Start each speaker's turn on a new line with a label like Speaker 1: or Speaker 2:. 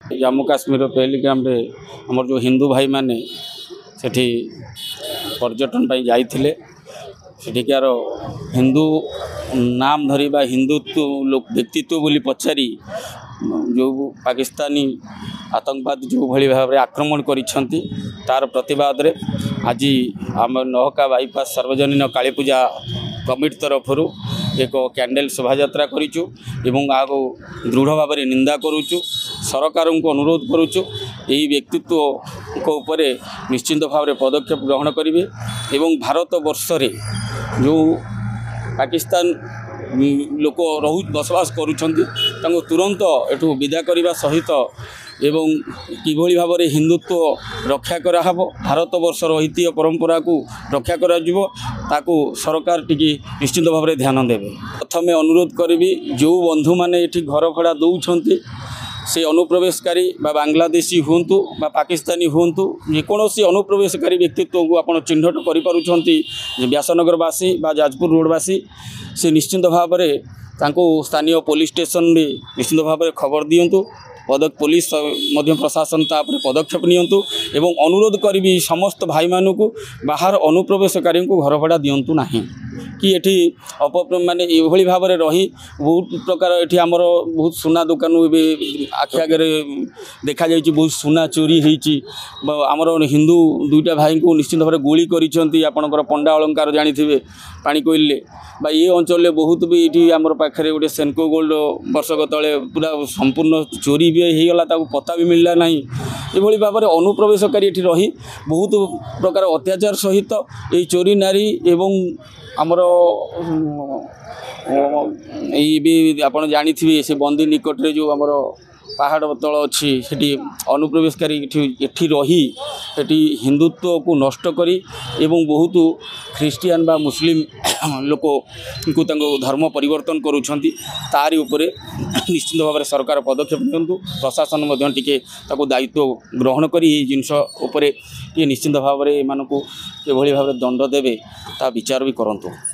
Speaker 1: जम्मू काश्मीर पहलगाम रे हमर जो हिंदू भाई माने सेठी पर्यटन पर जाइथिले सेठिकार हिंदू नाम धरी बा हिंदुत्व लोक व्यक्तित्व बोली पचारि जो पाकिस्तानी आतंकवाद जो भली भाव में आक्रमण करिसेंती तार प्रतिवाद रे आज आम नहका बाईपास सार्वजनीन काली पूजा कमिटी तरफ एक कैंडल शोभा यात्रा करिचु एवं आगो दृढ़ भाव में निंदा करुचु सरकार को अनुरोध करुचु यही व्यक्तित्व को उपरे निश्चिंत भाव में पदक्षेप ग्रहण करेंगे एवं भारत वर्ष रे जो पाकिस्तान लोक रहु बसवास करुछंती तांको तुरंत एठू विदा करने सहित एवं किभली भाव में हिंदुत्व रक्षा कराहब भारत वर्षर ऐतिह्य परंपरा को रक्षा करा जिवो ताकू सरकार टिकी निश्चित भाव में ध्यान देवे। प्रथमे अनुरोध करी जो बंधु माने एठी घर भड़ा दौरान से अनुप्रवेशकारी बांग्लादेशी हूँ पाकिस्तानी हूँ जेकोसी अनुप्रवेशकारी व्यक्तित्व को आप चिन्हट कर व्यासनगरवासी जाजपुर रोडवासी से निश्चिंत भाव में स्थानीय पुलिस स्टेशन में निश्चिंत भाव में खबर दिंतु पुलिस प्रशासन तापर पदक्षेप नियंतु एवं अनुरोध करी समस्त भाई मानू बाहर अनुप्रवेशकारी को घर भड़ा दिंतु नहीं कि एठी माने ये भाव में रही बहुत प्रकार एठी आमर बहुत सुना दुकान आखि आगे देखा जाइए बहुत सुना चोरी होती आमर हिंदू दुईटा भाई को निश्चित भाव में गुली कर पंडा अलंकार जानी पानी कोइले बा ये अंचल बहुत भी ये आमर पाखे गोटे सेनको गोल्ड वर्षक तले पूरा संपूर्ण चोरी भी होगला पता भी मिलला ना ये भाव में अनुप्रवेशकारी ये रही बहुत प्रकार अत्याचार सहित ये चोरी नारी एवं आमर ये आप जानी से बंदी निकट रे जो आमर पहाड़ तल अच्छी सेठी अनुप्रवेशकारी एठी रही एठी हिंदुत्व को नष्ट करी एवं बहुत ख्रीस्टियान बा मुस्लिम लोक को धर्म परिवर्तन करुछंती तारी उपरे निश्चित भाव में सरकार पदक्षेप नियंतु प्रशासन टिके दायित्व ग्रहण करी जिनस उपरे ये निश्चित भाव में एमानकु एभली भाव दंड देवे ता विचार भी करंतु।